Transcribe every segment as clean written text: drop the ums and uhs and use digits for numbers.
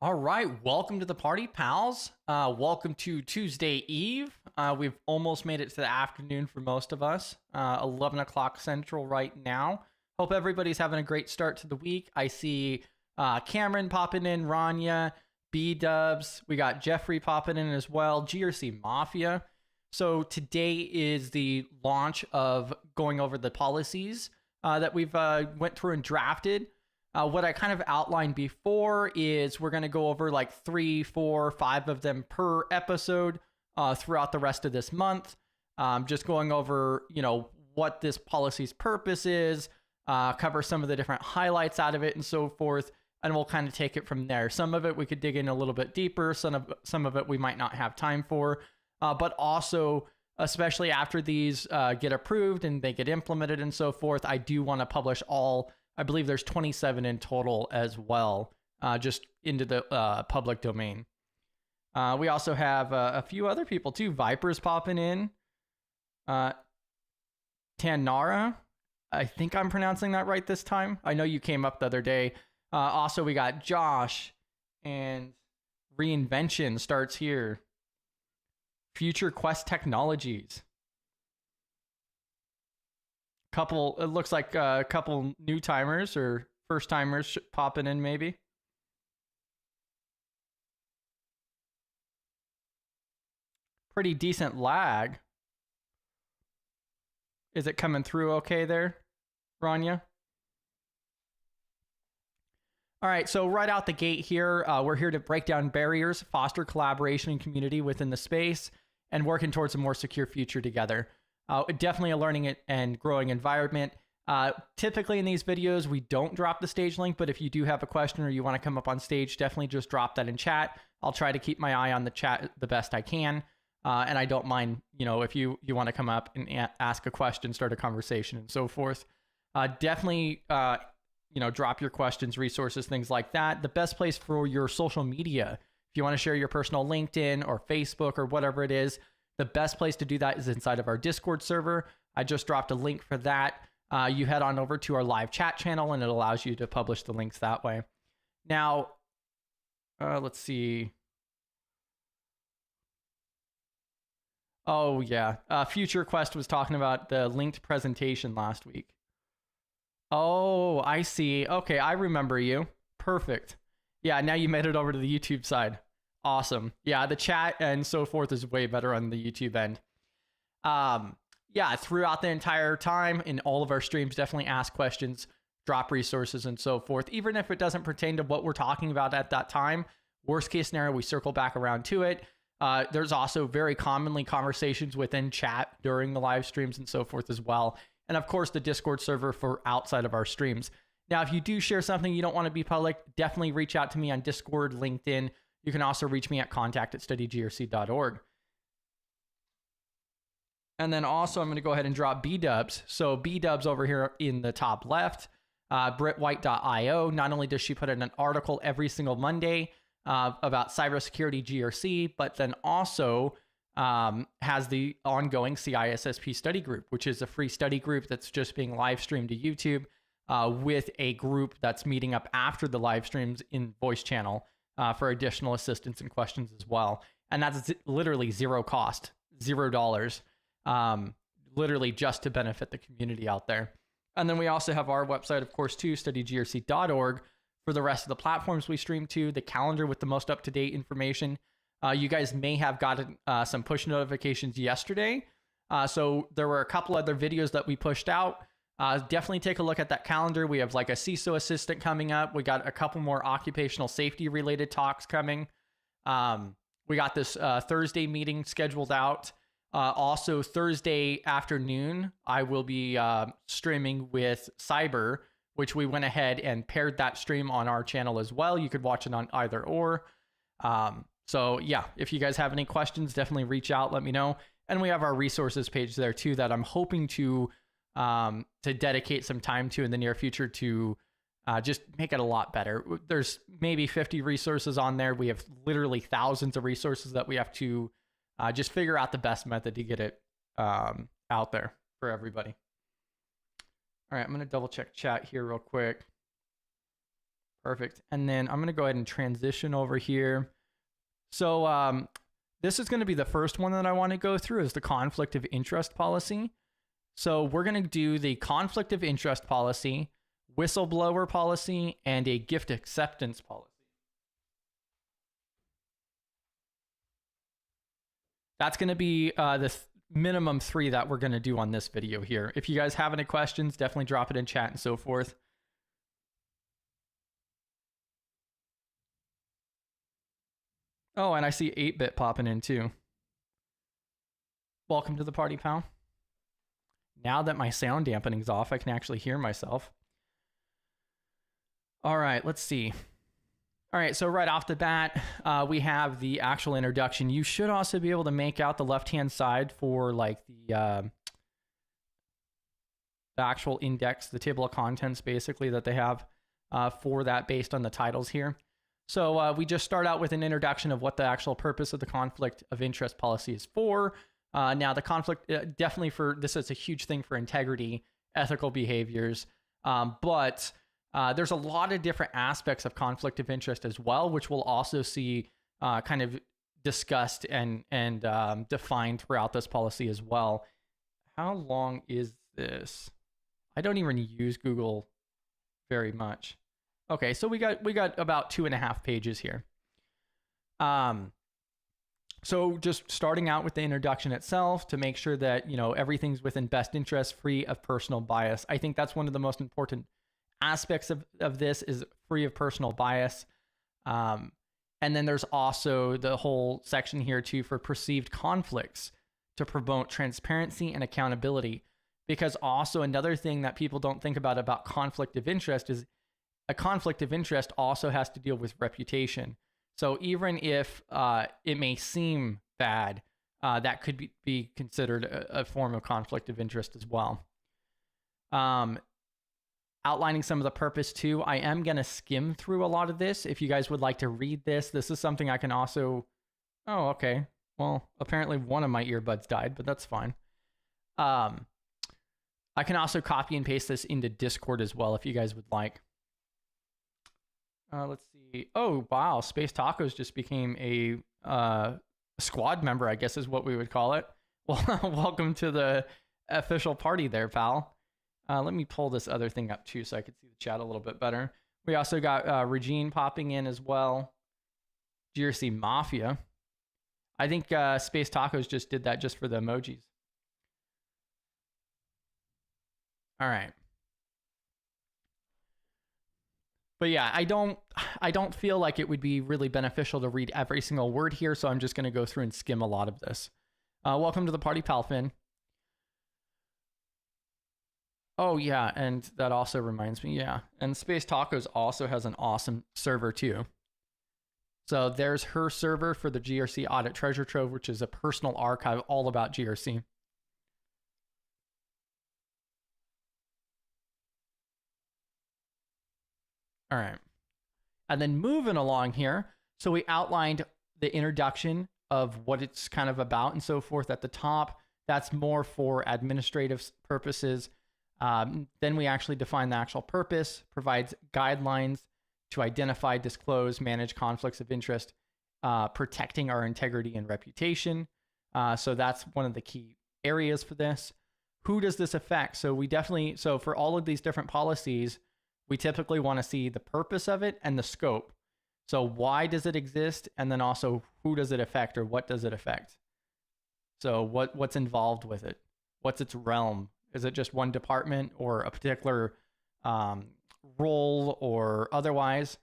All right, welcome to the party, pals. Welcome to Tuesday Eve. We've almost made it to the afternoon for most of us. 11 o'clock Central right now. Hope everybody's having a great start to the week. I see Cameron popping in, Rania, B-Dubs. We got Jeffrey popping in as well, GRC Mafia. So today is the launch of going over the policies that we've went through and drafted. What I kind of outlined before is we're going to go over like 3, 4, 5 of them per episode throughout the rest of this month. Just going over, what this policy's purpose is, cover some of the different highlights out of it and so forth, and we'll kind of take it from there. Some of it we could dig in a little bit deeper. Some of it we might not have time for, but also, especially after these get approved and they get implemented and so forth, I do want to publish all. I believe there's 27 in total as well, just into the public domain. We also have a few other people too. Viper's popping in. Tanara, I think I'm pronouncing that right this time. I know you came up the other day. Also, we got Josh, and Reinvention starts here. Future Quest Technologies. It looks like a couple new timers or first timers popping in maybe. Pretty decent lag. Is it coming through okay there, Rania? All right, so right out the gate here, we're here to break down barriers, foster collaboration and community within the space, and working towards a more secure future together. Definitely a learning and growing environment. Typically in these videos, we don't drop the stage link, but if you do have a question or you want to come up on stage, definitely just drop that in chat. I'll try to keep my eye on the chat the best I can. And I don't mind, if you want to come up and ask a question, start a conversation and so forth. Definitely, drop your questions, resources, things like that. The best place for your social media, if you want to share your personal LinkedIn or Facebook or whatever it is, the best place to do that is inside of our Discord server. I just dropped a link for that. You head on over to our live chat channel and it allows you to publish the links that way. Now, let's see. Oh, yeah. Future Quest was talking about the linked presentation last week. Oh, I see. Okay, I remember you. Perfect. Yeah, now you made it over to the YouTube side. Awesome. Yeah, the chat and so forth is way better on the YouTube end. Yeah, throughout the entire time in all of our streams, definitely ask questions, drop resources and so forth. Even if it doesn't pertain to what we're talking about at that time, worst case scenario, we circle back around to it. There's also very commonly conversations within chat during the live streams and so forth as well. And of course, the Discord server for outside of our streams. Now, if you do share something you don't want to be public, definitely reach out to me on Discord, LinkedIn. You can also reach me at contact@studygrc.org. And then also, I'm going to go ahead and drop B-Dubs. So B-Dubs over here in the top left, BritWhite.io. Not only does she put in an article every single Monday about cybersecurity GRC, but then also has the ongoing CISSP study group, which is a free study group that's just being live streamed to YouTube with a group that's meeting up after the live streams in voice channel for additional assistance and questions as well. And that's literally zero cost, $0, literally just to benefit the community out there. And then we also have our website, of course, too, studygrc.org, for the rest of the platforms we stream to, the calendar with the most up-to-date information. You guys may have gotten some push notifications yesterday. So there were a couple other videos that we pushed out. Definitely take a look at that calendar. We have like a CISO assistant coming up. We got a couple more occupational safety related talks coming. We got this Thursday meeting scheduled out. Also Thursday afternoon, I will be streaming with Cyber, which we went ahead and paired that stream on our channel as well. You could watch it on either or. So yeah, if you guys have any questions, definitely reach out, let me know. And we have our resources page there too that I'm hoping to dedicate some time to in the near future to just make it a lot better. There's maybe 50 resources on there. We have literally thousands of resources that we have to just figure out the best method to get it out there for everybody. All right, I'm going to double check chat here real quick. Perfect. And then I'm going to go ahead and transition over here. So this is going to be the first one that I want to go through is the conflict of interest policy. So we're going to do the conflict of interest policy, whistleblower policy, and a gift acceptance policy. That's going to be the minimum 3 that we're going to do on this video here. If you guys have any questions, definitely drop it in chat and so forth. Oh, and I see 8-bit popping in too. Welcome to the party, pal. Now that my sound dampening's off, I can actually hear myself. All right, let's see. All right, so right off the bat, we have the actual introduction. You should also be able to make out the left-hand side for like the actual index, the table of contents, basically, that they have for that based on the titles here. So we just start out with an introduction of what the actual purpose of the conflict of interest policy is for. Now, the conflict, definitely for, this is a huge thing for integrity, ethical behaviors, but there's a lot of different aspects of conflict of interest as well, which we'll also see kind of discussed and defined throughout this policy as well. How long is this? I don't even use Google very much. Okay, so we got about 2.5 pages here. So just starting out with the introduction itself to make sure that, you know, everything's within best interest, free of personal bias. I think that's one of the most important aspects of this is free of personal bias. And then there's also the whole section here too for perceived conflicts to promote transparency and accountability. Because also another thing that people don't think about conflict of interest is a conflict of interest also has to deal with reputation. So even if it may seem bad, that could be considered a form of conflict of interest as well. Outlining some of the purpose too. I am going to skim through a lot of this. If you guys would like to read this, this is something I can also... Oh, okay. Well, apparently one of my earbuds died, but that's fine. I can also copy and paste this into Discord as well if you guys would like. Let's see. Oh, wow. Space Tacos just became a squad member, I guess is what we would call it. Well, welcome to the official party there, pal. Let me pull this other thing up too so I could see the chat a little bit better. We also got Regine popping in as well. GRC Mafia. I think Space Tacos just did that just for the emojis. All right. But yeah, I don't feel like it would be really beneficial to read every single word here, so I'm just going to go through and skim a lot of this. Welcome to the party, Palfin. Oh yeah, and that also reminds me, yeah. And Space Tacos also has an awesome server too. So there's her server for the GRC Audit Treasure Trove, which is a personal archive all about GRC. All right. And then moving along here. So we outlined the introduction of what it's kind of about and so forth at the top. That's more for administrative purposes. Then we actually define the actual purpose, provides guidelines to identify, disclose, manage conflicts of interest, protecting our integrity and reputation. So that's one of the key areas for this. Who does this affect? So so for all of these different policies, we typically want to see the purpose of it and the scope. So why does it exist? And then also who does it affect or what does it affect? So what's involved with it? What's its realm? Is it just one department or a particular role or otherwise?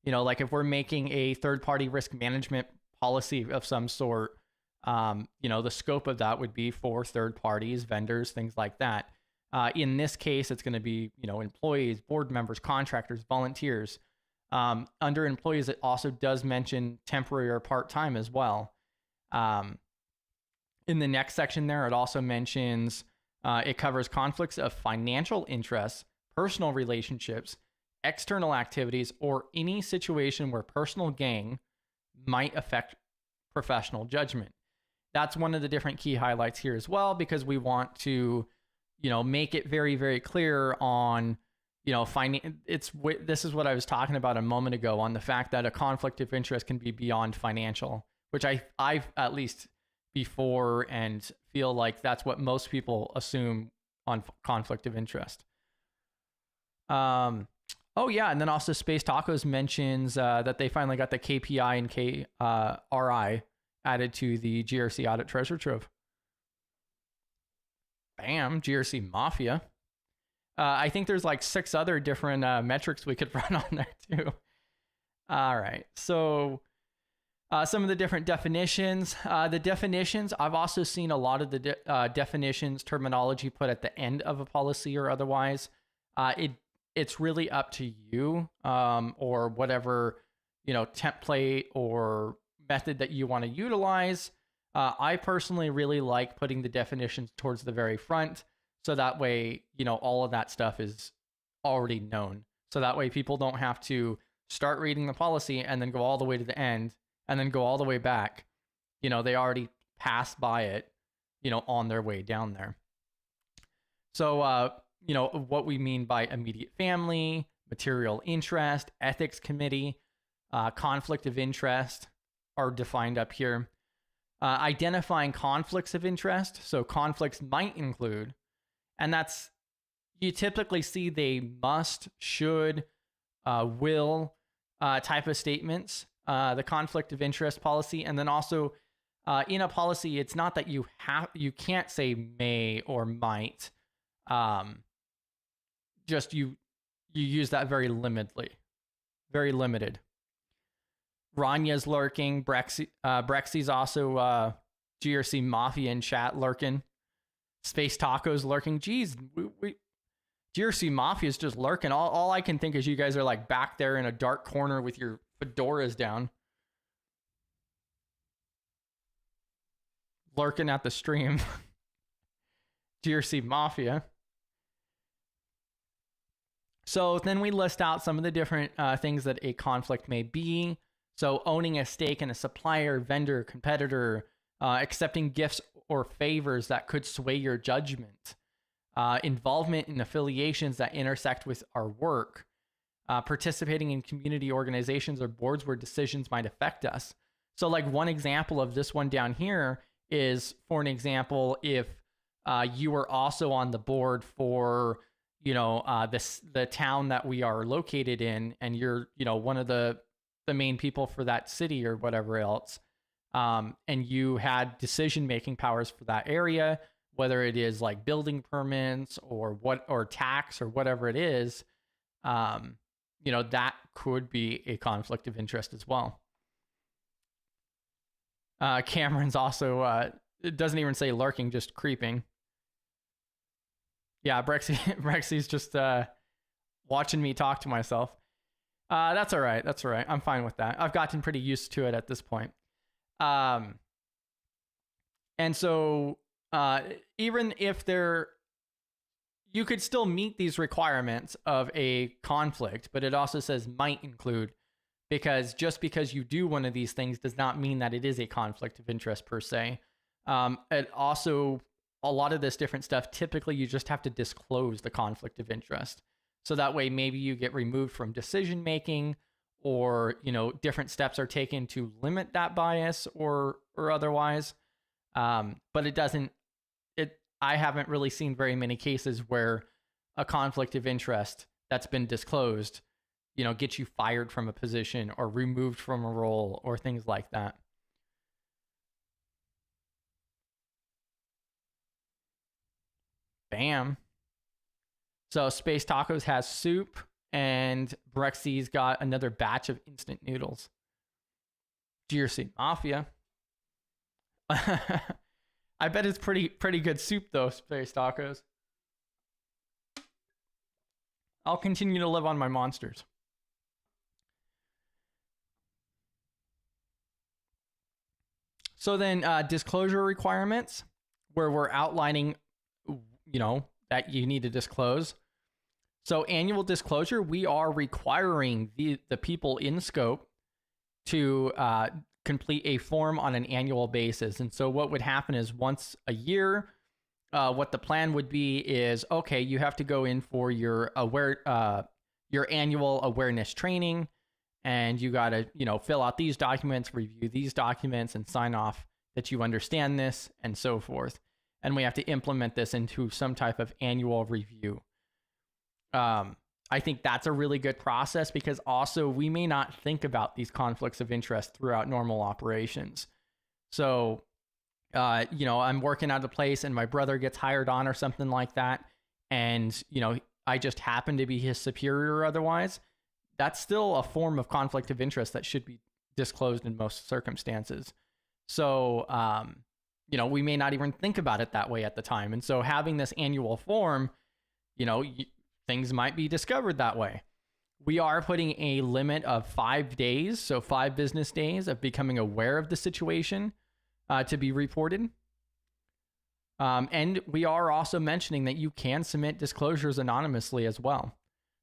You know, like if we're making a third-party risk management policy of some sort, you know, the scope of that would be for third parties, vendors, things like that. In this case, it's going to be, you know, employees, board members, contractors, volunteers. Under employees, it also does mention temporary or part-time as well. In the next section there, it also mentions it covers conflicts of financial interests, personal relationships, external activities, or any situation where personal gain might affect professional judgment. That's one of the different key highlights here as well, because we want to, you know, make it very, very clear on, this is what I was talking about a moment ago on the fact that a conflict of interest can be beyond financial, which I've at least before and feel like that's what most people assume on conflict of interest. Oh yeah, and then also Space Tacos mentions that they finally got the KPI and KRI added to the GRC audit treasure trove. Bam, GRC Mafia. I think there's like 6 other different metrics we could run on there too. All right, so some of the different definitions. The definitions, I've also seen a lot of the definitions, terminology put at the end of a policy or otherwise. It's really up to you, or whatever, template or method that you want to utilize. I personally really like putting the definitions towards the very front. So that way, all of that stuff is already known. So that way people don't have to start reading the policy and then go all the way to the end and then go all the way back. They already passed by it, on their way down there. So, what we mean by immediate family, material interest, ethics committee, conflict of interest are defined up here. Identifying conflicts of interest. So conflicts might include, and that's, you typically see they must, should, will type of statements, the conflict of interest policy. And then also in a policy, it's not that you can't say may or might. Just you use that very limitedly, very limited. Ranya's lurking. Brexy's also GRC Mafia in chat lurking. Space Tacos lurking. Geez, GRC Mafia is just lurking. All I can think is you guys are like back there in a dark corner with your fedoras down, lurking at the stream. GRC Mafia. So then we list out some of the different things that a conflict may be. So owning a stake in a supplier, vendor, competitor, accepting gifts or favors that could sway your judgment, involvement in affiliations that intersect with our work, participating in community organizations or boards where decisions might affect us. So like one example of this one down here is, for an example, if you were also on the board for, the town that we are located in, and you're, one of the main people for that city or whatever else, and you had decision-making powers for that area, whether it is like building permits or tax or whatever it is, that could be a conflict of interest as well. Cameron's also, it doesn't even say lurking, just creeping. Yeah, Brexy's just watching me talk to myself. That's all right. That's all right. I'm fine with that. I've gotten pretty used to it at this point. And so even if you could still meet these requirements of a conflict, but it also says might include, because just because you do one of these things does not mean that it is a conflict of interest per se. It also, a lot of this different stuff, typically you just have to disclose the conflict of interest. So that way, maybe you get removed from decision making, or different steps are taken to limit that bias or otherwise. But it doesn't. I haven't really seen very many cases where a conflict of interest that's been disclosed, gets you fired from a position or removed from a role or things like that. Bam. So Space Tacos has soup, and Brexy's got another batch of instant noodles. GRC Mafia. I bet it's pretty good soup though, Space Tacos. I'll continue to live on my monsters. So then disclosure requirements, where we're outlining, that you need to disclose. So annual disclosure, we are requiring the people in scope to complete a form on an annual basis. And so what would happen is once a year, what the plan would be is, okay, you have to go in for your annual awareness training, and you got to, fill out these documents, review these documents, and sign off that you understand this, and so forth. And we have to implement this into some type of annual review. I think that's a really good process, because also we may not think about these conflicts of interest throughout normal operations. So, I'm working at a place and my brother gets hired on or something like that, and, I just happen to be his superior or otherwise. That's still a form of conflict of interest that should be disclosed in most circumstances. So, we may not even think about it that way at the time. And so having this annual form, things might be discovered that way. We are putting a limit of 5 days, so 5 business days of becoming aware of the situation to be reported. And we are also mentioning that you can submit disclosures anonymously as well.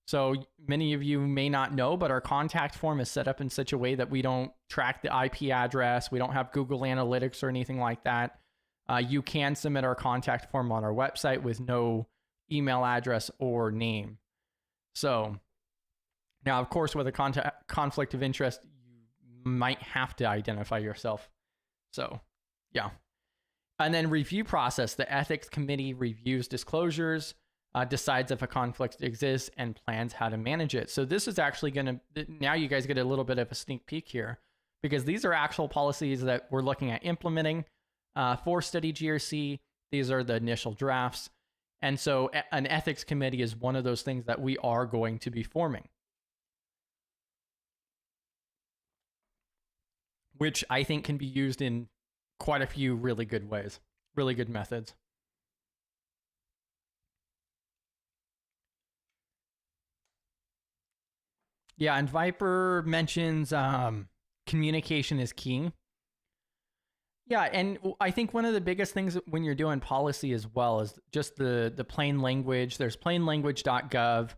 So many of you may not know, but our contact form is set up in such a way that we don't track the IP address. We don't have Google Analytics or anything like that. You can submit our contact form on our website with no email address or name. So now, of course, with a conflict of interest, you might have to identify yourself. So, yeah. And then review process. The ethics committee reviews disclosures, decides if a conflict exists, and plans how to manage it. So this is actually going to, now you guys get a little bit of a sneak peek here, because these are actual policies that we're looking at implementing for Study GRC. These are the initial drafts. And so an ethics committee is one of those things that we are going to be forming, which I think can be used in quite a few really good ways, really good methods. Yeah, and Viper mentions communication is key. Yeah, and I think one of the biggest things when you're doing policy as well is just the plain language. There's plainlanguage.gov,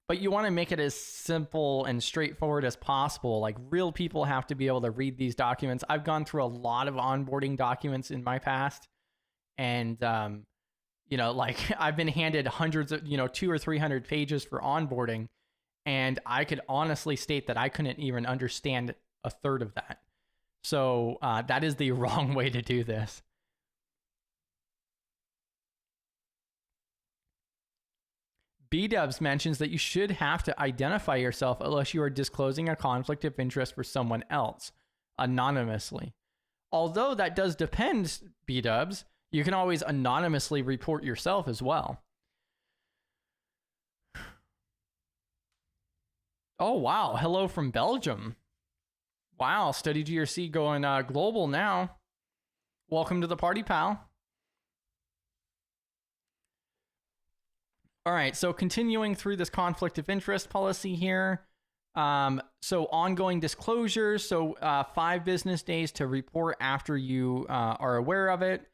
but you want to make it as simple and straightforward as possible. Like, real people have to be able to read these documents. I've gone through a lot of onboarding documents in my past, and I've been handed hundreds of 200 or 300 pages for onboarding, and I could honestly state that I couldn't even understand a third of that. So that is the wrong way to do this. B-Dubs mentions that you should have to identify yourself unless you are disclosing a conflict of interest for someone else anonymously. Although that does depend, B-Dubs, you can always anonymously report yourself as well. Oh, wow. Hello from Belgium. Wow, Study GRC going global now. Welcome to the party, pal. All right, so continuing through this conflict of interest policy here. So ongoing disclosures. So 5 business days to report after you are aware of it.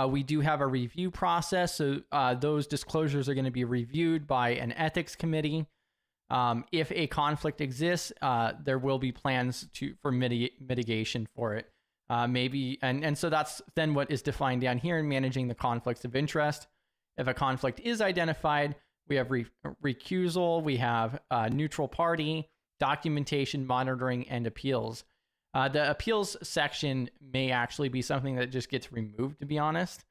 We do have a review process. So those disclosures are going to be reviewed by an ethics committee. If a conflict exists, there will be plans for mitigation for it. And so that's then what is defined down here in managing the conflicts of interest. If a conflict is identified, we have recusal, we have neutral party, documentation, monitoring, and appeals. The appeals section may actually be something that just gets removed, to be honest.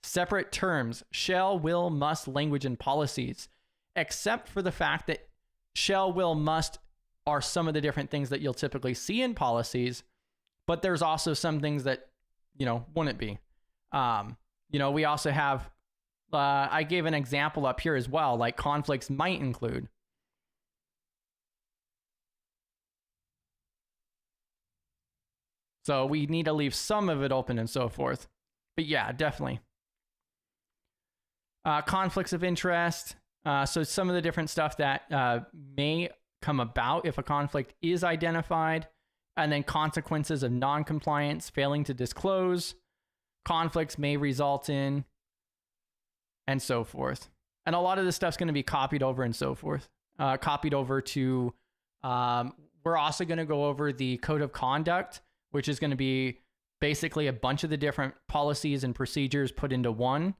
Separate terms: shall, will, must, language, and policies, except for the fact that shall, will, must are some of the different things that you'll typically see in policies, but there's also some things that, wouldn't be. We also have, I gave an example up here as well, like conflicts might include. So we need to leave some of it open and so forth. But yeah, definitely. Conflicts of interest. So some of the different stuff that may come about if a conflict is identified, and then consequences of non-compliance, failing to disclose, conflicts may result in, and so forth. And a lot of this stuff's going to be copied over and so forth. Copied over to we're also going to go over the code of conduct, which is going to be basically a bunch of the different policies and procedures put into one.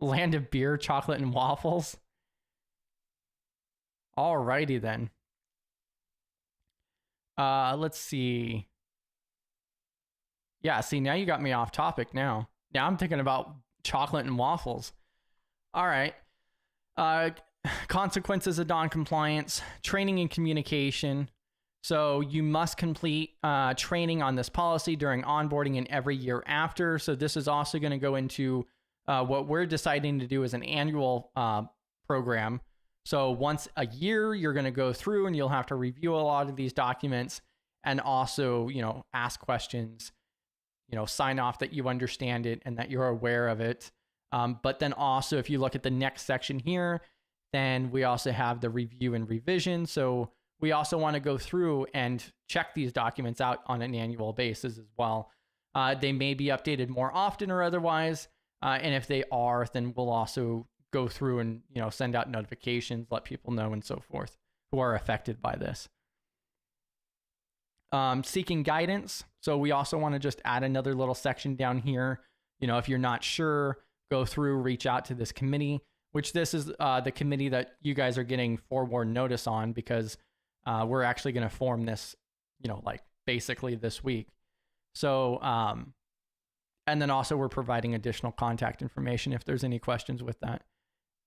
Land of beer, chocolate, and waffles. Alrighty then. Let's see. Yeah, see, now you got me off topic now. Now I'm thinking about chocolate and waffles. All right. Consequences of non-compliance, training and communication. So you must complete training on this policy during onboarding and every year after. So this is also going to go into what we're deciding to do as an annual program. So once a year, you're going to go through and you'll have to review a lot of these documents and also, ask questions, sign off that you understand it and that you're aware of it. But then also, if you look at the next section here, then we also have the review and revision. So we also want to go through and check these documents out on an annual basis as well. They may be updated more often or otherwise. And if they are, then we'll also go through and, send out notifications, let people know and so forth who are affected by this. Seeking guidance. So we also want to just add another little section down here. If you're not sure, go through, reach out to this committee, which this is the committee that you guys are getting forewarned notice on, because we're actually going to form this, basically this week. So, and then also we're providing additional contact information if there's any questions with that.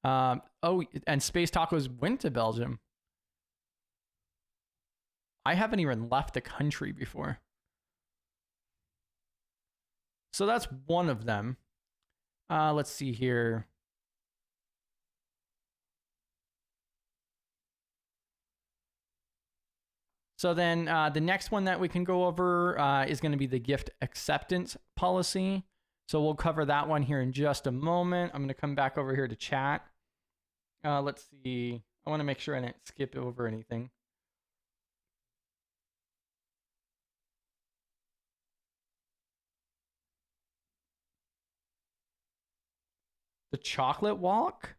And Space Tacos went to Belgium. I haven't even left the country before. So that's one of them. Let's see here. So then the next one that we can go over is going to be the gift acceptance policy. So we'll cover that one here in just a moment. I'm going to come back over here to chat. Let's see. I want to make sure I didn't skip over anything. The chocolate walk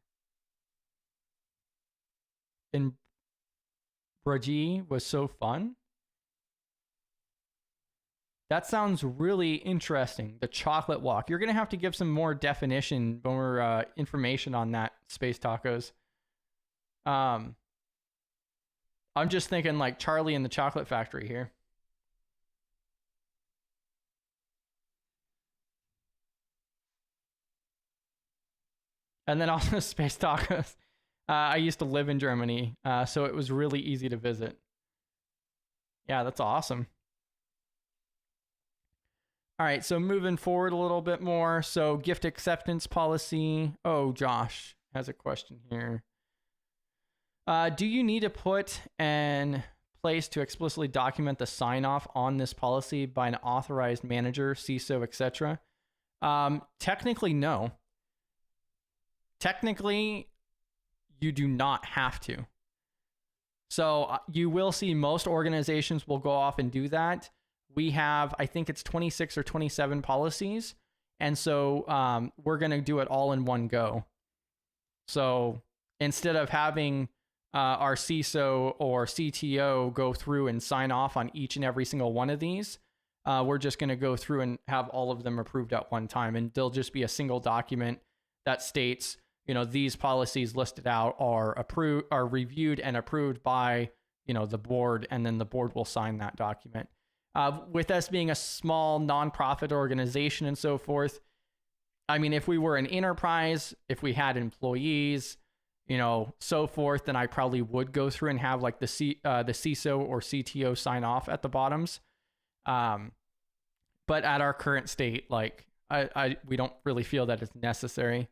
in Braji was so fun. That sounds really interesting. The chocolate walk. You're going to have to give some more definition, more information on that, Space Tacos. I'm just thinking like Charlie and the Chocolate Factory here. And then also Space Tacos. I used to live in Germany, so it was really easy to visit. Yeah, that's awesome. All right, so moving forward a little bit more. So gift acceptance policy. Oh, Josh has a question here. Do you need to put in place to explicitly document the sign-off on this policy by an authorized manager, CISO, etc.? Technically, no. Technically, you do not have to. So you will see most organizations will go off and do that. We have, I think it's 26 or 27 policies. And so we're going to do it all in one go. So instead of having our CISO or CTO go through and sign off on each and every single one of these, we're just going to go through and have all of them approved at one time. And there'll just be a single document that states, these policies listed out are approved, are reviewed and approved by, the board, and then the board will sign that document. With us being a small nonprofit organization and so forth, I mean, if we were an enterprise, if we had employees, so forth, then I probably would go through and have like the CISO or CTO sign off at the bottoms. But at our current state, like we don't really feel that it's necessary.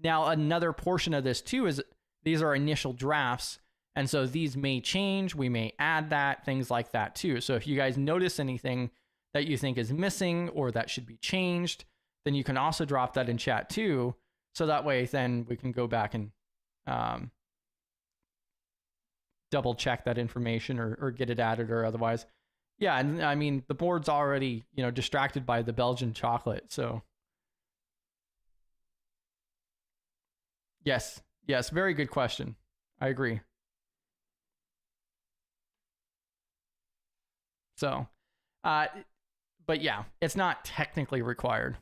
Now, another portion of this too is these are initial drafts. And so these may change. We may add that, things like that too. So if you guys notice anything that you think is missing or that should be changed, then you can also drop that in chat too. So that way then we can go back and double check that information or get it added or otherwise. Yeah, and I mean, the board's already, distracted by the Belgian chocolate. So yes, very good question. I agree. So, but yeah, it's not technically required.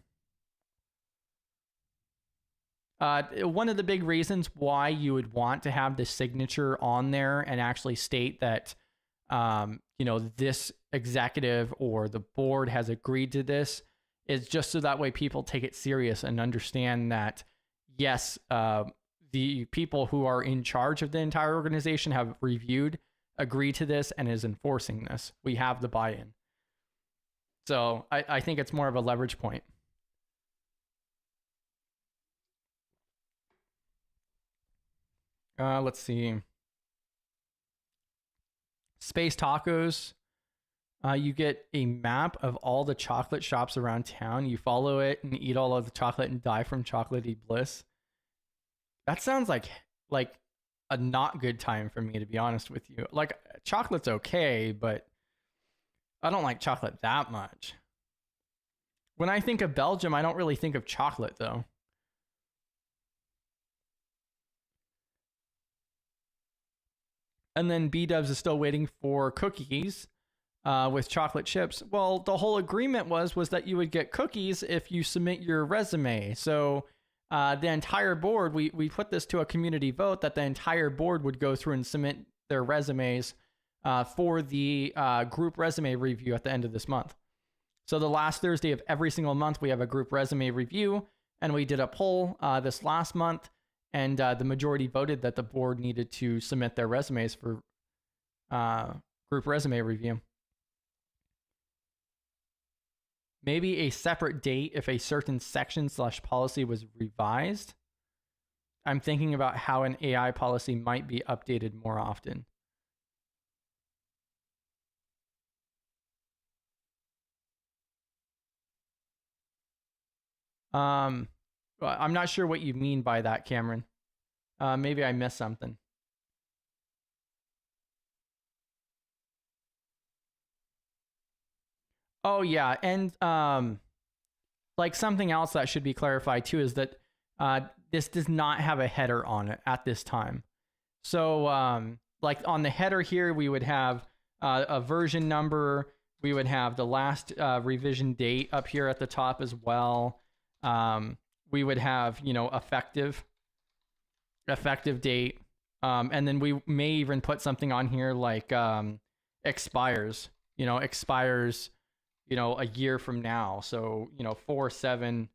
One of the big reasons why you would want to have the signature on there and actually state that, this executive or the board has agreed to this is just so that way people take it serious and understand that, yes, the people who are in charge of the entire organization have reviewed, agreed to this, and is enforcing this. We have the buy-in. So I think it's more of a leverage point. Let's see. Space Tacos. You get a map of all the chocolate shops around town. You follow it and eat all of the chocolate and die from chocolatey bliss. That sounds like a not good time for me, to be honest with you. Like, chocolate's okay, but I don't like chocolate that much. When I think of Belgium, I don't really think of chocolate, though. And then B-Dubs is still waiting for cookies with chocolate chips. Well, the whole agreement was that you would get cookies if you submit your resume. So the entire board, we put this to a community vote that the entire board would go through and submit their resumes for the group resume review at the end of this month. So the last Thursday of every single month, we have a group resume review, and we did a poll this last month, and the majority voted that the board needed to submit their resumes for group resume review. Maybe a separate date if a certain section/policy was revised. I'm thinking about how an AI policy might be updated more often. I'm not sure what you mean by that, Cameron. Maybe I missed something. Oh yeah, and like something else that should be clarified too is that this does not have a header on it at this time. So like on the header here, we would have a version number. We would have the last revision date up here at the top as well. We would have, effective date. And then we may even put something on here like expires, expires, a year from now. So, 4/7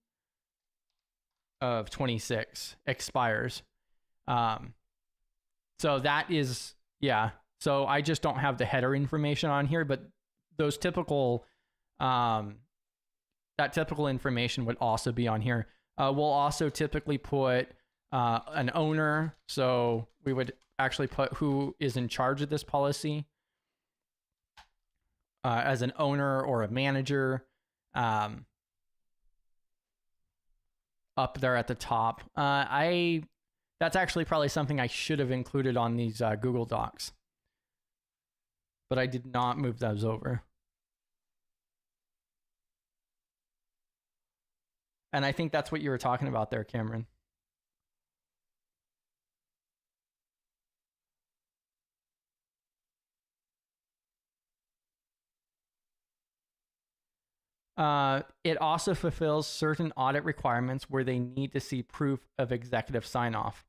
of 26 expires. So that is, yeah. So I just don't have the header information on here, but those typical, that typical information would also be on here. We'll also typically put an owner. So we would actually put who is in charge of this policy as an owner or a manager up there at the top. That's actually probably something I should have included on these Google Docs, but I did not move those over. And I think that's what you were talking about there, Cameron. It also fulfills certain audit requirements where they need to see proof of executive sign-off.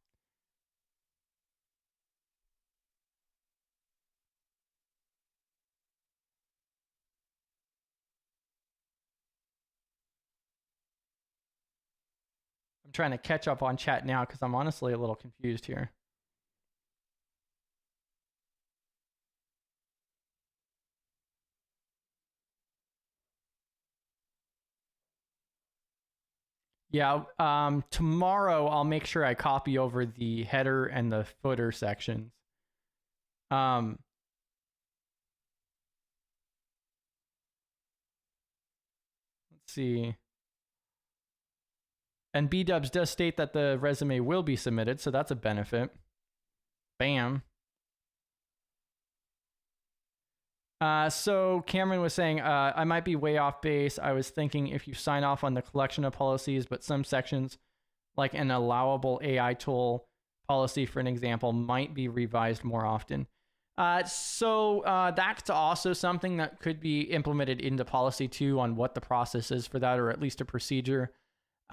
I'm trying to catch up on chat now because I'm honestly a little confused here. Yeah, tomorrow I'll make sure I copy over the header and the footer sections. Let's see. And B-Dubs does state that the resume will be submitted, so that's a benefit. Bam. So Cameron was saying, I might be way off base. I was thinking if you sign off on the collection of policies, but some sections, like an allowable AI tool policy, for an example, might be revised more often. That's also something that could be implemented into policy too, on what the process is for that, or at least a procedure.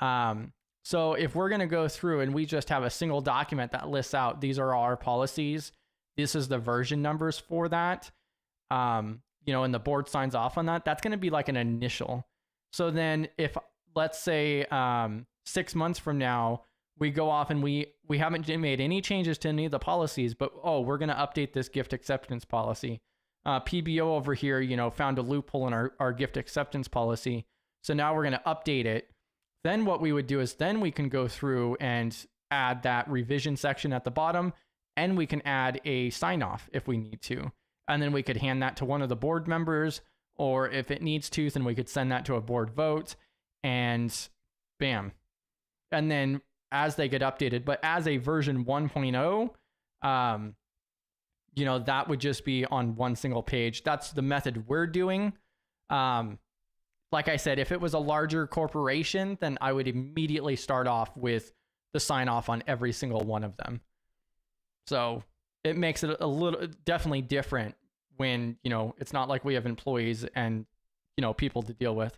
So if we're going to go through and we just have a single document that lists out, these are our policies, this is the version numbers for that, and the board signs off on that, that's going to be like an initial. So then if, let's say, 6 months from now, we go off and we haven't made any changes to any of the policies, but, we're going to update this gift acceptance policy. PBO over here, found a loophole in our gift acceptance policy. So now we're going to update it. Then what we would do is then we can go through and add that revision section at the bottom, and we can add a sign off if we need to. And then we could hand that to one of the board members, or if it needs to, then we could send that to a board vote, and bam. And then as they get updated, but as a version 1.0, that would just be on one single page. That's the method we're doing. Like I said, if it was a larger corporation, then I would immediately start off with the sign off on every single one of them. So it makes it a little definitely different when, it's not like we have employees and, people to deal with.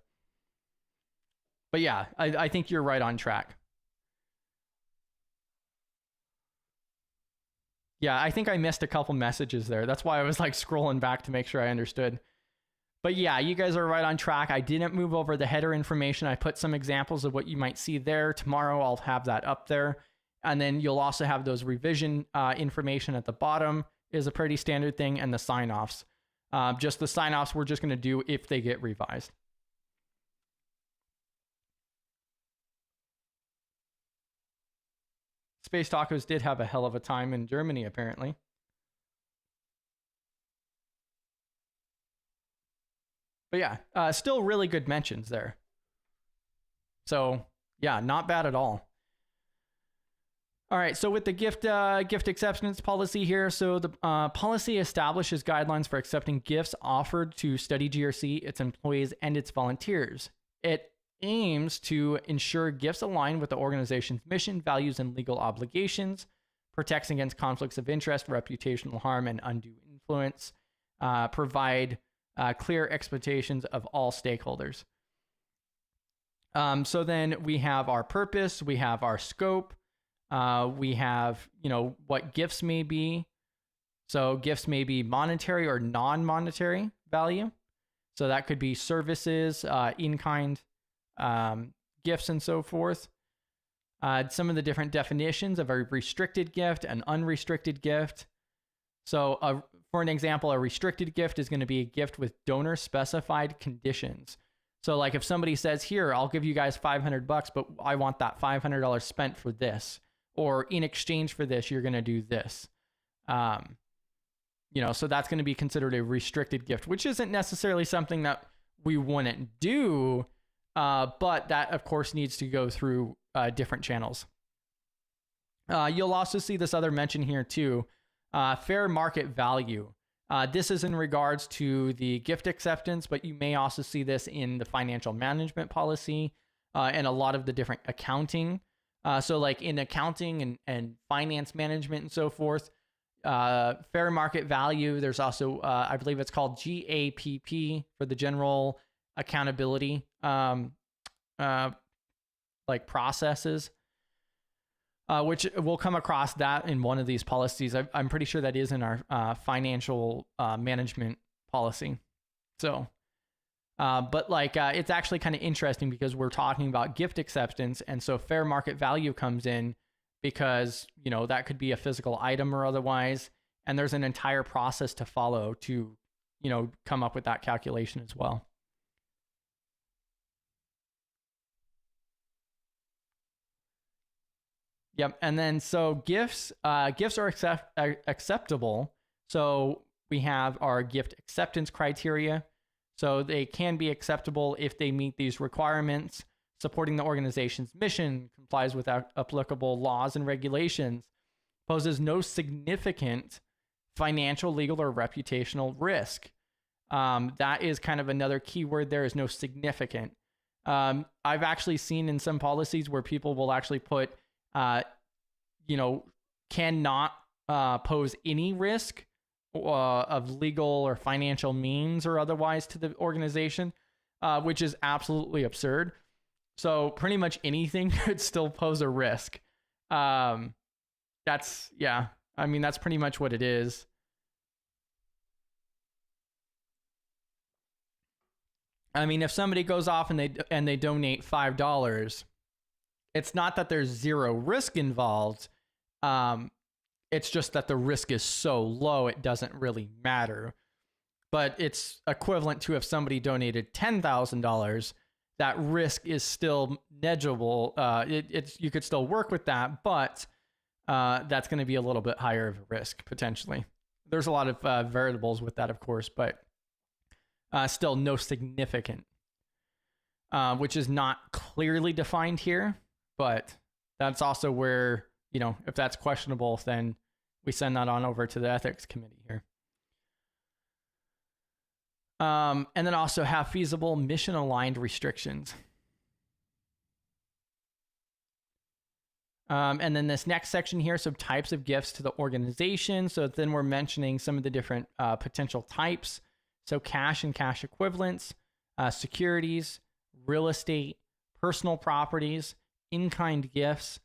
But yeah, I think you're right on track. Yeah, I think I missed a couple messages there. That's why I was like scrolling back to make sure I understood. But yeah, you guys are right on track. I didn't move over the header information. I put some examples of what you might see there. Tomorrow I'll have that up there. And then you'll also have those revision information at the bottom is a pretty standard thing, and the sign-offs. Just the sign-offs we're just going to do if they get revised. Space Tacos did have a hell of a time in Germany, apparently. But yeah, still really good mentions there. So yeah, not bad at all. All right, so with the gift acceptance policy here, so the policy establishes guidelines for accepting gifts offered to Study GRC, its employees, and its volunteers. It aims to ensure gifts align with the organization's mission, values, and legal obligations, protects against conflicts of interest, reputational harm, and undue influence, provide clear expectations of all stakeholders. So then we have our purpose, we have our scope, we have, what gifts may be. So gifts may be monetary or non-monetary value. So that could be services, in-kind gifts, and so forth. Some of the different definitions of a restricted gift, an unrestricted gift. So for an example, a restricted gift is going to be a gift with donor specified conditions. So like if somebody says, here, I'll give you guys $500, but I want that $500 spent for this, or in exchange for this, you're going to do this. So that's going to be considered a restricted gift, which isn't necessarily something that we wouldn't do, but that of course needs to go through different channels. You'll also see this other mention here too. Fair market value. This is in regards to the gift acceptance, but you may also see this in the financial management policy and a lot of the different accounting. So like in accounting and finance management and so forth, fair market value, there's also, I believe it's called GAAP for the general accountability like processes. Which we'll come across that in one of these policies. I'm pretty sure that is in our financial management policy. So, but it's actually kind of interesting because we're talking about gift acceptance. And so fair market value comes in because, that could be a physical item or otherwise. And there's an entire process to follow to, come up with that calculation as well. Yep. And then so gifts are acceptable. So we have our gift acceptance criteria. So they can be acceptable if they meet these requirements: supporting the organization's mission, complies with applicable laws and regulations, poses no significant financial, legal, or reputational risk. That is kind of another key word there, is no significant. I've actually seen in some policies where people will actually put cannot pose any risk, of legal or financial means or otherwise to the organization, which is absolutely absurd. So pretty much anything could still pose a risk. That's pretty much what it is. I mean, if somebody goes off and they donate $5, it's not that there's zero risk involved. It's just that the risk is so low, it doesn't really matter. But it's equivalent to if somebody donated $10,000, that risk is still negligible. You could still work with that, but that's going to be a little bit higher of a risk potentially. There's a lot of variables with that, of course, but still no significant, which is not clearly defined here. But that's also where, if that's questionable, then we send that on over to the ethics committee here. And then also have feasible mission aligned restrictions. And then this next section here, so types of gifts to the organization. So then we're mentioning some of the different potential types. So cash and cash equivalents, securities, real estate, personal properties, in-kind gifts,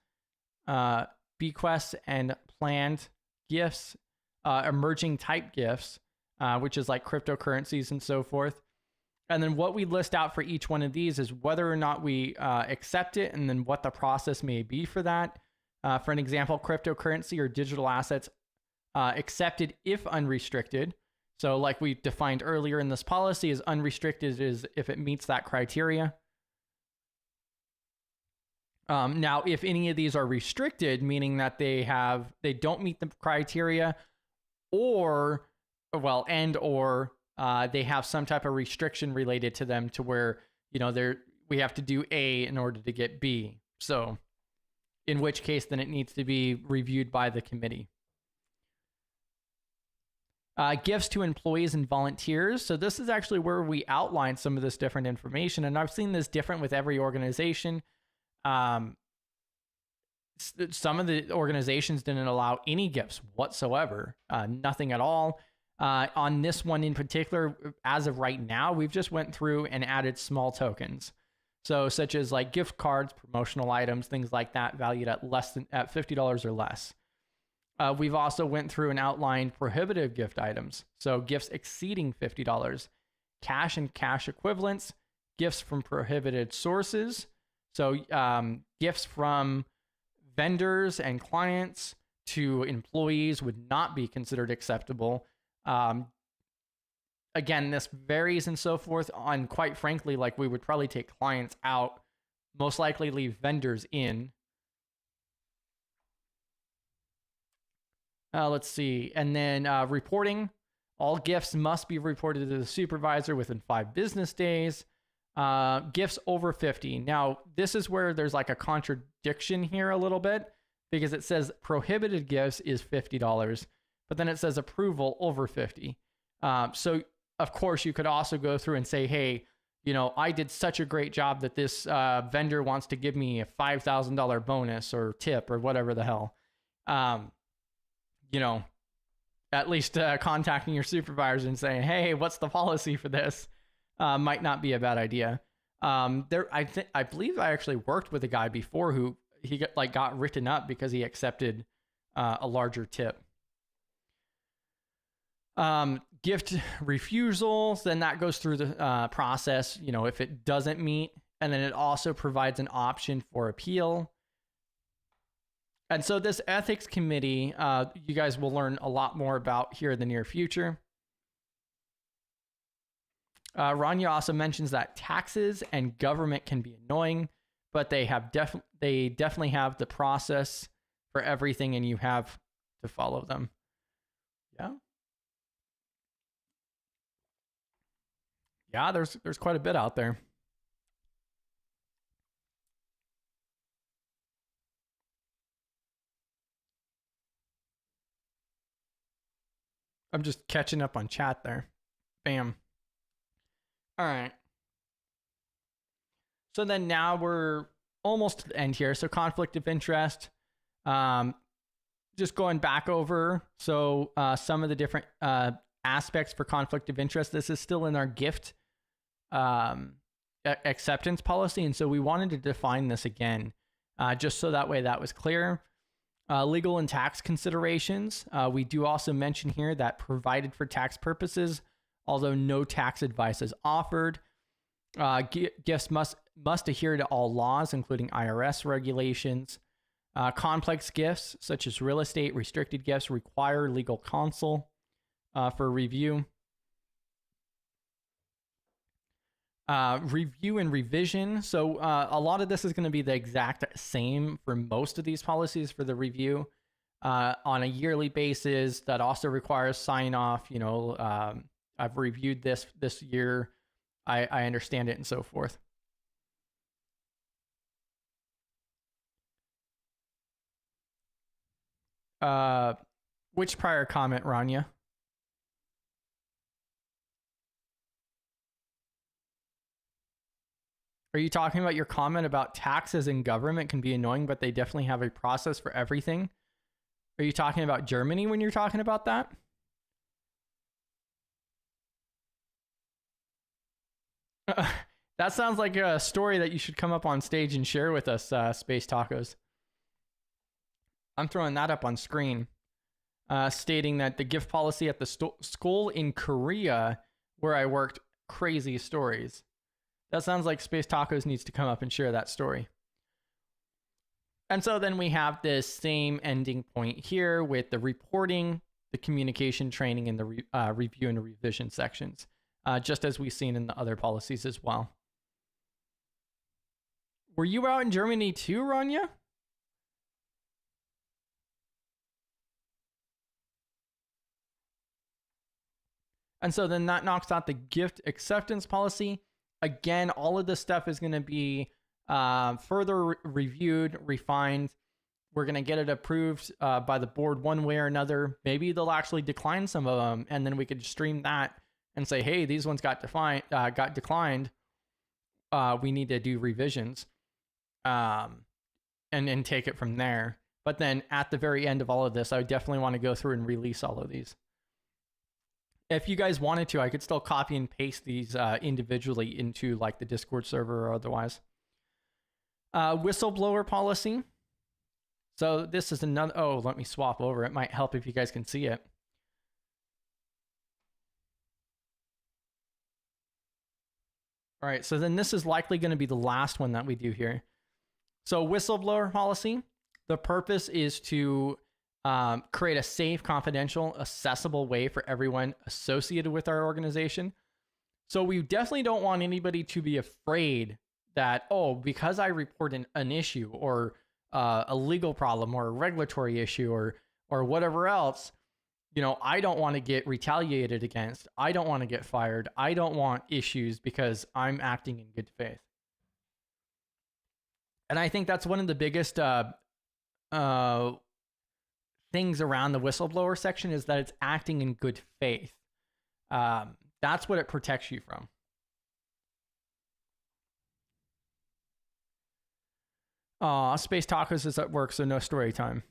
bequests and planned gifts, emerging type gifts, which is like cryptocurrencies and so forth. And then what we list out for each one of these is whether or not we accept it, and then what the process may be for that. For an example, cryptocurrency or digital assets accepted if unrestricted. So like we defined earlier in this policy, is unrestricted is if it meets that criteria. Now, if any of these are restricted, meaning that they don't meet the criteria, or they have some type of restriction related to them to where, we have to do A in order to get B. So in which case, then it needs to be reviewed by the committee. Gifts to employees and volunteers. So this is actually where we outline some of this different information. And I've seen this different with every organization. Some of the organizations didn't allow any gifts whatsoever, nothing at all. On this one in particular, as of right now, we've just went through and added small tokens. So such as like gift cards, promotional items, things like that, valued at at $50 or less. We've also went through and outlined prohibitive gift items. So gifts exceeding $50, cash and cash equivalents, gifts from prohibited sources. So gifts from vendors and clients to employees would not be considered acceptable. Again, this varies and so forth on, quite frankly, like we would probably take clients out, most likely leave vendors in. Let's see. And then reporting. All gifts must be reported to the supervisor within 5 business days. Gifts over 50. Now, this is where there's like a contradiction here a little bit, because it says prohibited gifts is $50, but then it says approval over 50. So of course you could also go through and say, hey, I did such a great job that this vendor wants to give me a $5,000 bonus or tip or whatever the hell. At least contacting your supervisor and saying, hey, what's the policy for this? Might not be a bad idea. I believe I actually worked with a guy before who he got written up because he accepted a larger tip. Gift refusals, then that goes through the process, if it doesn't meet, and then it also provides an option for appeal. And so this ethics committee, you guys will learn a lot more about here in the near future. Rania also mentions that taxes and government can be annoying, but they definitely have the process for everything, and you have to follow them. Yeah. Yeah, there's quite a bit out there. I'm just catching up on chat there. Bam. All right. So then now we're almost to the end here. So conflict of interest. just going back over, so some of the different aspects for conflict of interest. This is still in our gift acceptance policy, and so we wanted to define this again, just so that way that was clear. Legal and tax considerations. We do also mention here that provided for tax purposes, although no tax advice is offered. Gifts must adhere to all laws, including IRS regulations. Complex gifts, such as real estate, restricted gifts, require legal counsel for review. Review and revision. So a lot of this is going to be the exact same for most of these policies for the review on a yearly basis. That also requires sign off. You know, I've reviewed this year. I understand it and so forth. Which prior comment, Rania? Are you talking about your comment about taxes in government can be annoying, but they definitely have a process for everything? Are you talking about Germany when you're talking about that? That sounds like a story that you should come up on stage and share with us, Space Tacos. I'm throwing that up on screen, stating that the gift policy at the school in Korea where I worked, crazy stories. That sounds like Space Tacos needs to come up and share that story. And so then we have this same ending point here with the reporting, the communication training, and the review and revision sections, just as we've seen in the other policies as well. Were you out in Germany too, Rania? And so then that knocks out the gift acceptance policy. Again, all of this stuff is going to be further reviewed, refined. We're going to get it approved by the board one way or another. Maybe they'll actually decline some of them, and then we could stream that and say, hey, these ones got declined. We need to do revisions and take it from there. But then at the very end of all of this, I would definitely want to go through and release all of these. If you guys wanted to, I could still copy and paste these individually into like the Discord server or otherwise. Whistleblower policy. So this is another, oh, let me swap over. It might help if you guys can see it. All right, so then this is likely going to be the last one that we do here. So whistleblower policy, the purpose is to create a safe, confidential, accessible way for everyone associated with our organization. So we definitely don't want anybody to be afraid that, oh, because I report an issue or a legal problem or a regulatory issue or whatever else, you know, I don't want to get retaliated against. I don't want to get fired. I don't want issues because I'm acting in good faith. And I think that's one of the biggest things around the whistleblower section is that it's acting in good faith. That's what it protects you from. Space Tacos is at work, so no story time.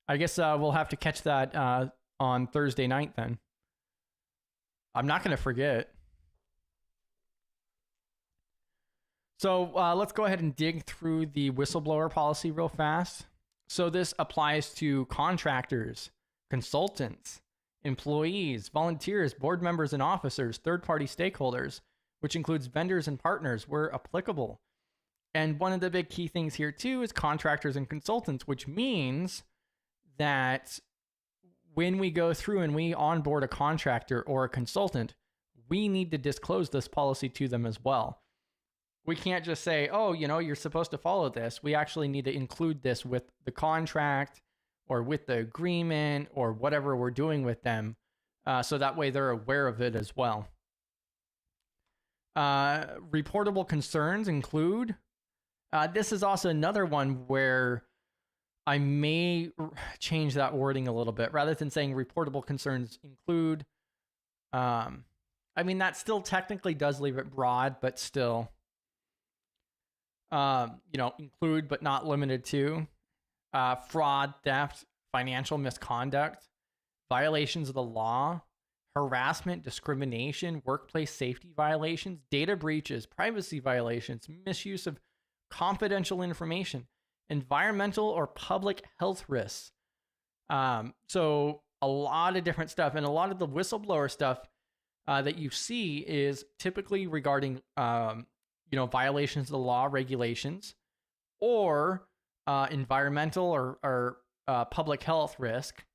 I guess we'll have to catch that on Thursday night then. I'm not going to forget. So let's go ahead and dig through the whistleblower policy real fast. So this applies to contractors, consultants, employees, volunteers, board members and officers, third-party stakeholders, which includes vendors and partners where applicable. And one of the big key things here too is contractors and consultants, which means that when we go through and we onboard a contractor or a consultant, we need to disclose this policy to them as well. We can't just say, oh, you know, you're supposed to follow this. We actually need to include this with the contract or with the agreement or whatever we're doing with them. So that way they're aware of it as well. Reportable concerns include, this is also another one where I may change that wording a little bit. Rather than saying reportable concerns include, I mean, that still technically does leave it broad, but still. You know, include but not limited to fraud, theft, financial misconduct, violations of the law, harassment, discrimination, workplace safety violations, data breaches, privacy violations, misuse of confidential information, environmental or public health risks. So a lot of different stuff, and a lot of the whistleblower stuff that you see is typically regarding, violations of the law, regulations, or environmental or public health risk.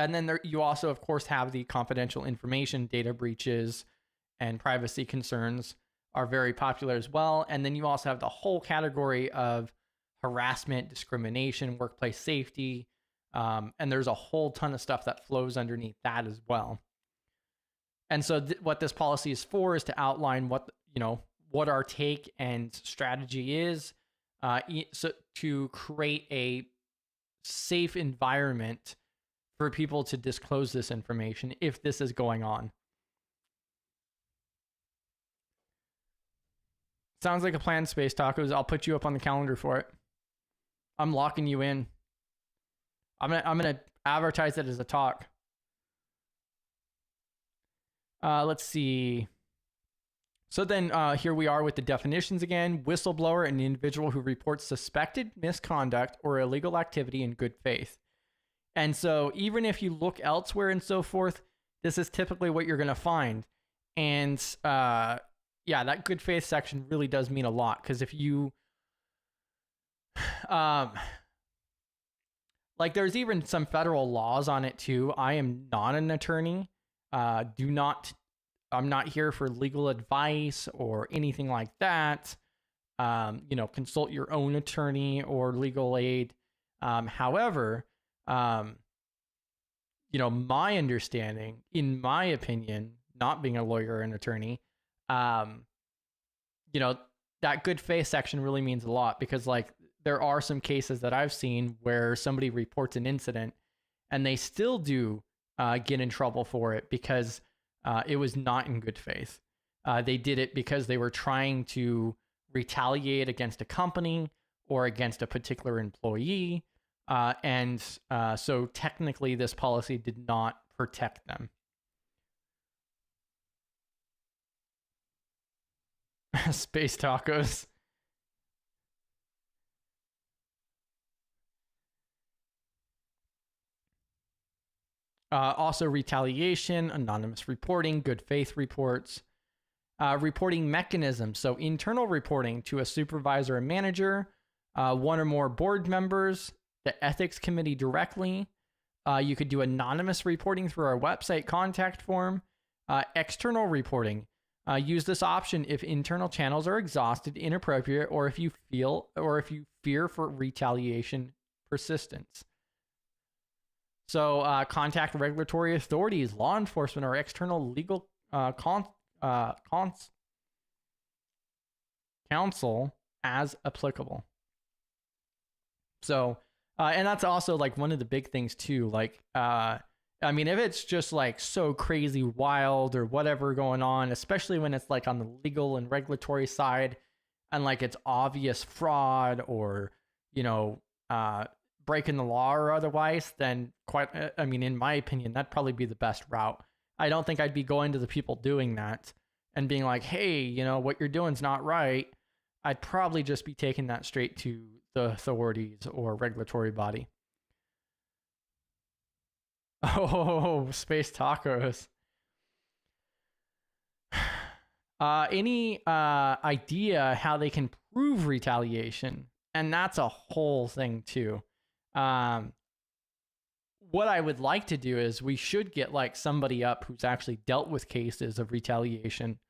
And then you also, of course, have the confidential information, data breaches, and privacy concerns are very popular as well. And then you also have the whole category of harassment, discrimination, workplace safety, and there's a whole ton of stuff that flows underneath that as well. And so what this policy is for is to outline what our take and strategy is, so to create a safe environment for people to disclose this information if this is going on. Sounds like a plan, Space Tacos. I'll put you up on the calendar for it. I'm locking you in. I'm gonna advertise it as a talk. Let's see. So then here we are with the definitions again. Whistleblower, an individual who reports suspected misconduct or illegal activity in good faith. And so even if you look elsewhere and so forth, this is typically what you're going to find. And that good faith section really does mean a lot, because if you there's even some federal laws on it too. I am not an attorney. I'm not here for legal advice or anything like that. Consult your own attorney or legal aid. However, my understanding, in my opinion, not being a lawyer or an attorney, that good faith section really means a lot, because there are some cases that I've seen where somebody reports an incident and they still do get in trouble for it because it was not in good faith. They did it because they were trying to retaliate against a company or against a particular employee. So technically this policy did not protect them. Space Tacos. Also retaliation, anonymous reporting, good faith reports, reporting mechanisms. So internal reporting to a supervisor or manager, one or more board members, the ethics committee directly. You could do anonymous reporting through our website contact form. External reporting. Use this option if internal channels are exhausted, inappropriate, or if you fear for retaliation persistence. So contact regulatory authorities, law enforcement, or external legal counsel as applicable. So, and that's also one of the big things too. If it's just so crazy wild or whatever going on, especially when it's on the legal and regulatory side, and it's obvious fraud or, breaking the law or otherwise, then in my opinion, that'd probably be the best route. I don't think I'd be going to the people doing that and being like, hey, what you're doing's not right. I'd probably just be taking that straight to the authorities or regulatory body. Oh, Space Tacos. Any idea how they can prove retaliation? And that's a whole thing too. What I would like to do is we should get somebody up who's actually dealt with cases of retaliation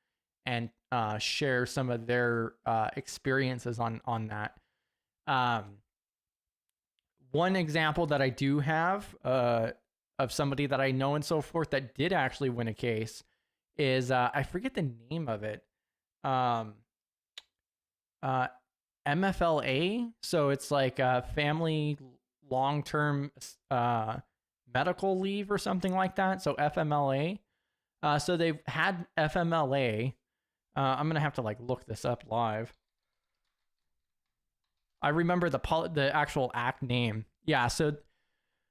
and share some of their experiences on that. One example that I do have of somebody that I know and so forth that did actually win a case is I forget the name of it. MFLA. So it's family long-term medical leave or something like that. So FMLA. So they've had FMLA. I'm going to have to look this up live. I remember the actual act name. Yeah. So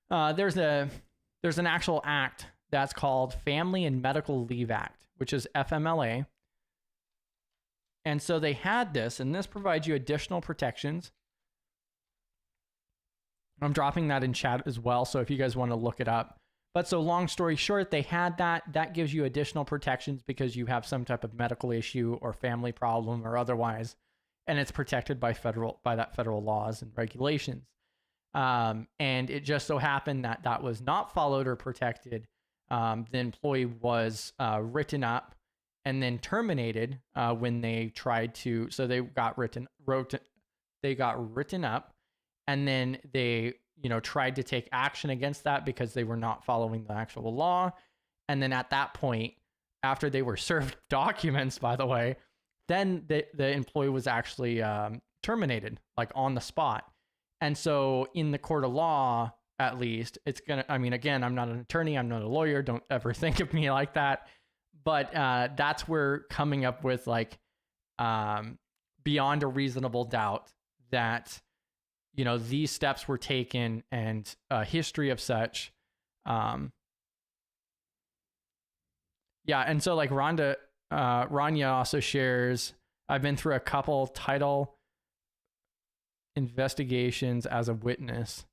There's an actual act that's called Family and Medical Leave Act, which is FMLA. And so they had this, and this provides you additional protections. I'm dropping that in chat as well, so if you guys want to look it up. But so long story short, they had that. That gives you additional protections because you have some type of medical issue or family problem or otherwise, and it's protected by that federal laws and regulations. And it just so happened that that was not followed or protected. The employee was written up and then terminated when they tried to. So they got written up, and then they tried to take action against that because they were not following the actual law. And then at that point, after they were served documents, by the way, then the employee was actually terminated, like on the spot. And so in the court of law, at least, it's going to, I mean, again, I'm not an attorney, I'm not a lawyer, don't ever think of me like that. But that's where coming up with like beyond a reasonable doubt that, these steps were taken and a history of such. Yeah. And so like Rania also shares, I've been through a couple title investigations as a witness.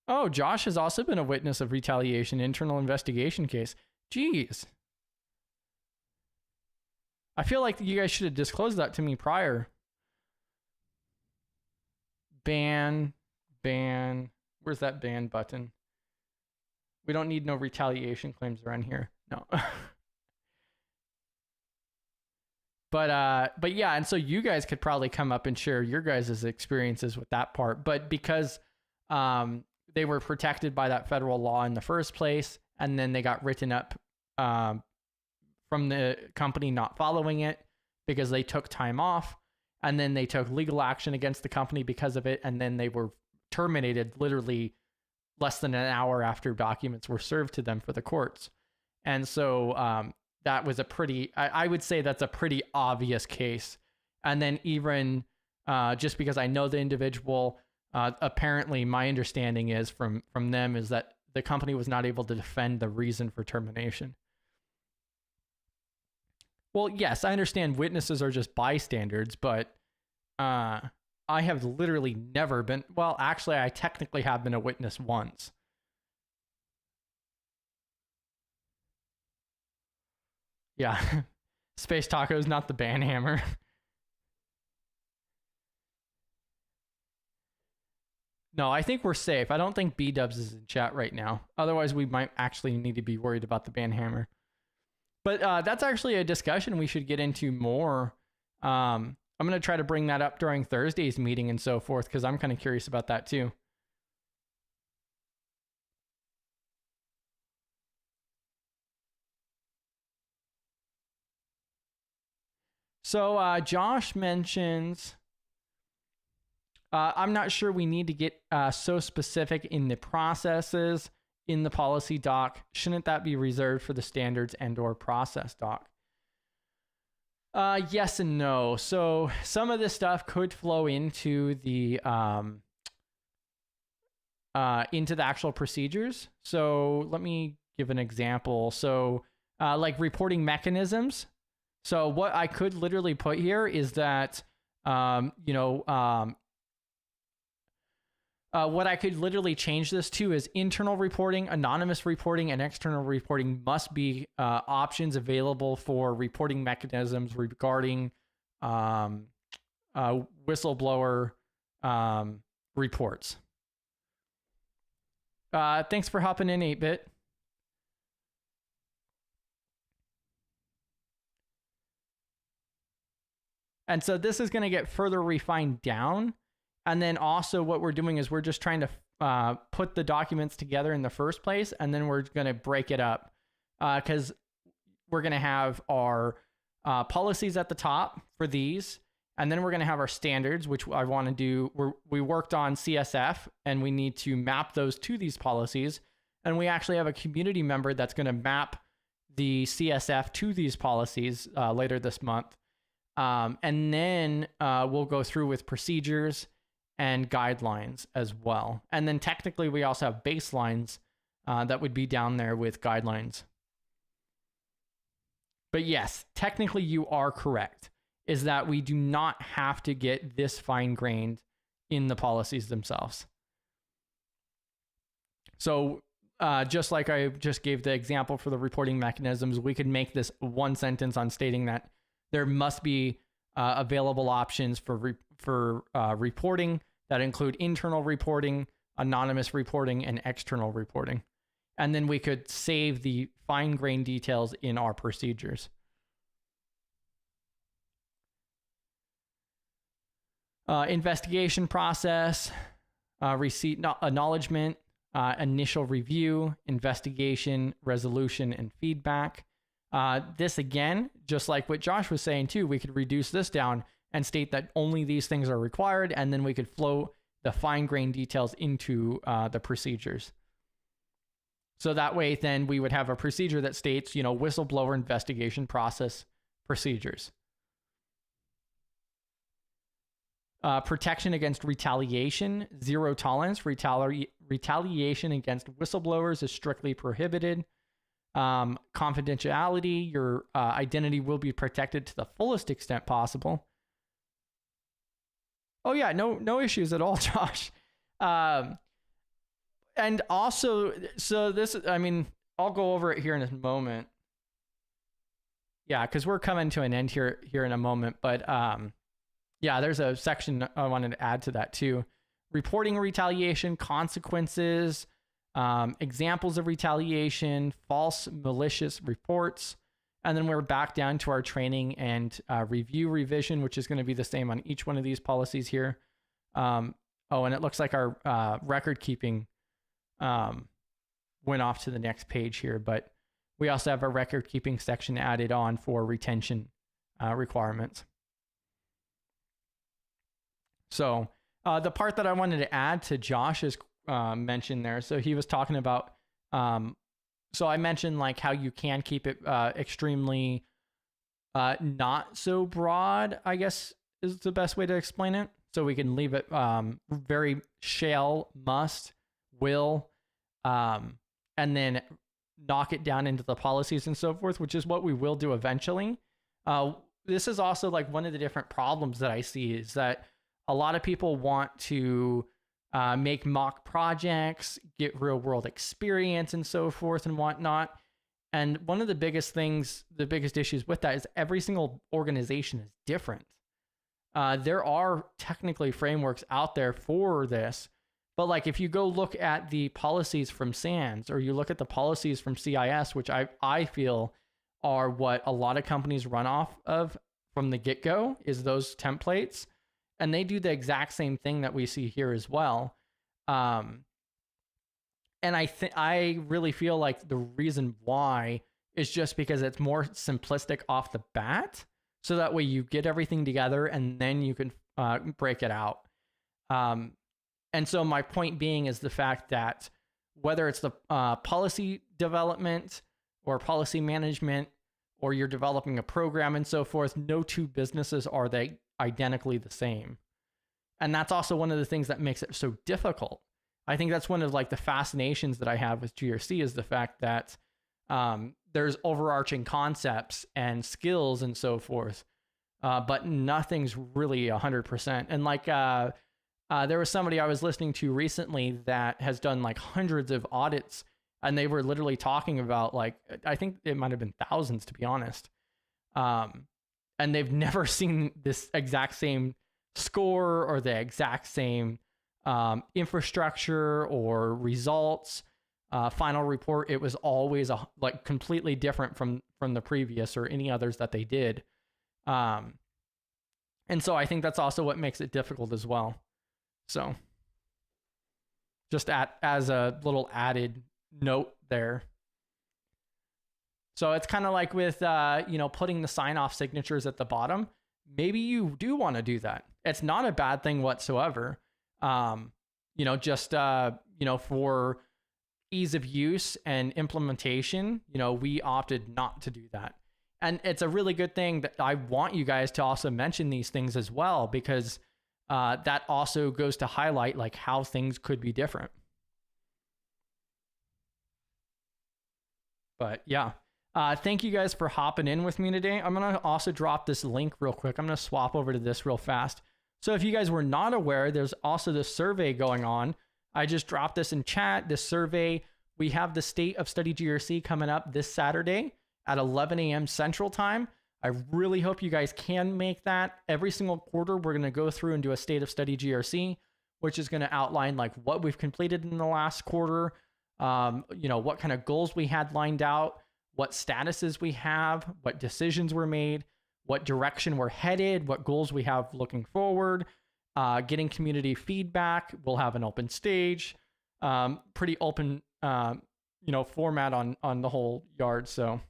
Oh, Josh has also been a witness of retaliation, internal investigation case. Jeez. I feel like you guys should have disclosed that to me prior. Ban. Where's that ban button? We don't need no retaliation claims around here. No. But yeah, and so you guys could probably come up and share your guys' experiences with that part. But because they were protected by that federal law in the first place, and then they got written up from the company not following it because they took time off, and then they took legal action against the company because of it, and then they were terminated literally less than an hour after documents were served to them for the courts. And so that was I would say that's a pretty obvious case. And then even just because I know the individual, apparently my understanding is from them is that the company was not able to defend the reason for termination. Well, yes, I understand witnesses are just bystanders, but I have literally never been, well, actually, I technically have been a witness once. Yeah, Space Tacos, not the ban hammer. No, I think we're safe. I don't think B-Dubs is in chat right now. Otherwise, we might actually need to be worried about the ban hammer. But that's actually a discussion we should get into more. I'm going to try to bring that up during Thursday's meeting and so forth, because I'm kind of curious about that too. So Josh mentions, I'm not sure we need to get so specific in the processes in the policy doc. Shouldn't that be reserved for the standards and/or process doc? Yes and no. So some of this stuff could flow into the actual procedures. So let me give an example. So like reporting mechanisms. So what I could literally put here is that what I could literally change this to is internal reporting, anonymous reporting, and external reporting must be options available for reporting mechanisms regarding whistleblower reports. Thanks for hopping in, 8-Bit. And so this is going to get further refined down. And then also what we're doing is we're just trying to put the documents together in the first place, and then we're going to break it up because we're going to have our policies at the top for these, and then we're going to have our standards, which I want to do. We worked on CSF, and we need to map those to these policies, and we actually have a community member that's going to map the CSF to these policies later this month. And then we'll go through with procedures and guidelines as well. And then technically we also have baselines that would be down there with guidelines. But yes, technically you are correct, is that we do not have to get this fine-grained in the policies themselves. So just like I just gave the example for the reporting mechanisms, we could make this one sentence on stating that there must be available options for reporting that include internal reporting, anonymous reporting, and external reporting. And then we could save the fine-grained details in our procedures. Investigation process, receipt acknowledgement, initial review, investigation, resolution, and feedback. This again, just like what Josh was saying too, we could reduce this down and state that only these things are required, and then we could flow the fine-grained details into the procedures. So that way, then we would have a procedure that states, whistleblower investigation process procedures. Protection against retaliation, zero tolerance. Retaliation against whistleblowers is strictly prohibited. Confidentiality, your identity will be protected to the fullest extent possible. Oh yeah, no issues at all, Josh. And also, so this, I'll go over it here in a moment. Yeah, because we're coming to an end here in a moment. But yeah, there's a section I wanted to add to that too. Reporting retaliation, consequences, examples of retaliation, false malicious reports. And then we're back down to our training and review revision, which is going to be the same on each one of these policies here. And it looks like our record keeping went off to the next page here, but we also have a record keeping section added on for retention requirements. So the part that I wanted to add to Josh's mention there, so he was talking about, so I mentioned like how you can keep it extremely not so broad, I guess is the best way to explain it. So we can leave it very shall, must, will, and then knock it down into the policies and so forth, which is what we will do eventually. This is also like one of the different problems that I see is that a lot of people want to make mock projects, get real world experience and so forth and whatnot. And one of the biggest things, the biggest issues with that is every single organization is different. There are technically frameworks out there for this, but like if you go look at the policies from SANS or you look at the policies from CIS, which I feel are what a lot of companies run off of from the get-go, is those templates. And they do the exact same thing that we see here as well. And I really feel like the reason why is just because it's more simplistic off the bat. So that way you get everything together and then you can break it out. And so my point being is the fact that whether it's the policy development or policy management, or you're developing a program and so forth, no two businesses are they identically the same. And that's also one of the things that makes it so difficult. I think that's one of like the fascinations that I have with GRC is the fact that there's overarching concepts and skills and so forth, but nothing's really 100%. And like there was somebody I was listening to recently that has done like hundreds of audits, and they were literally talking about like, I think it might have been thousands to be honest. And they've never seen this exact same score or the exact same infrastructure or results. Final report, it was always like completely different from the previous or any others that they did. And so I think that's also what makes it difficult as well. So just as a little added note there. So it's kind of like with, putting the sign-off signatures at the bottom. Maybe you do want to do that. It's not a bad thing whatsoever. For ease of use and implementation, we opted not to do that. And it's a really good thing that I want you guys to also mention these things as well, because that also goes to highlight like how things could be different. But yeah, thank you guys for hopping in with me today. I'm going to also drop this link real quick. I'm going to swap over to this real fast. So if you guys were not aware, there's also this survey going on. I just dropped this in chat. This survey, we have the State of Study GRC coming up this Saturday at 11 a.m. Central Time. I really hope you guys can make that. Every single quarter, we're going to go through and do a State of Study GRC, which is going to outline like what we've completed in the last quarter, what kind of goals we had lined out, what statuses we have, what decisions were made, what direction we're headed, what goals we have looking forward, getting community feedback. We'll have an open stage, pretty open, format on the whole yard. So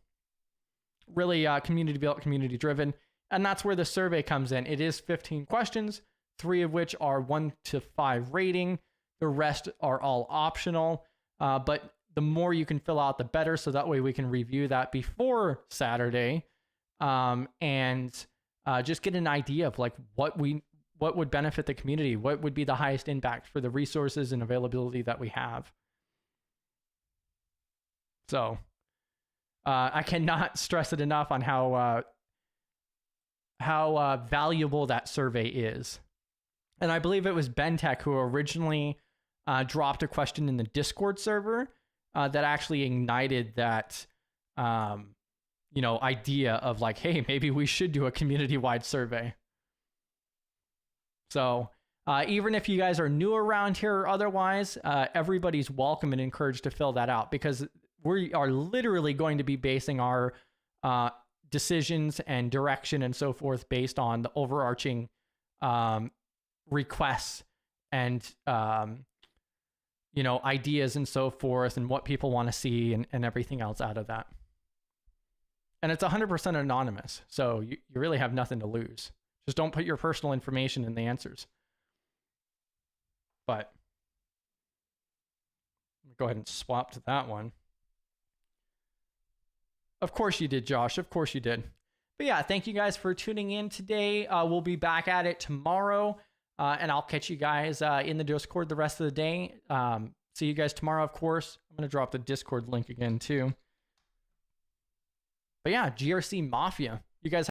really community built, community driven. And that's where the survey comes in. It is 15 questions, 3 of which are 1 to 5 rating. The rest are all optional. But the more you can fill out, the better. So that way we can review that before Saturday. And just get an idea of like what would benefit the community, what would be the highest impact for the resources and availability that we have. So I cannot stress it enough on how valuable that survey is. And I believe it was BenTech who originally dropped a question in the Discord server that actually ignited that idea of like, hey, maybe we should do a community-wide survey. So even if you guys are new around here or otherwise, everybody's welcome and encouraged to fill that out, because we are literally going to be basing our decisions and direction and so forth based on the overarching requests and ideas and so forth, and what people want to see and everything else out of that. And it's 100% anonymous, so you really have nothing to lose. Just don't put your personal information in the answers. But let me go ahead and swap to that one. Of course you did, Josh. Of course you did. But yeah, thank you guys for tuning in today. We'll be back at it tomorrow, and I'll catch you guys in the Discord the rest of the day. See you guys tomorrow, of course. I'm going to drop the Discord link again, too. But yeah, GRC Mafia. You guys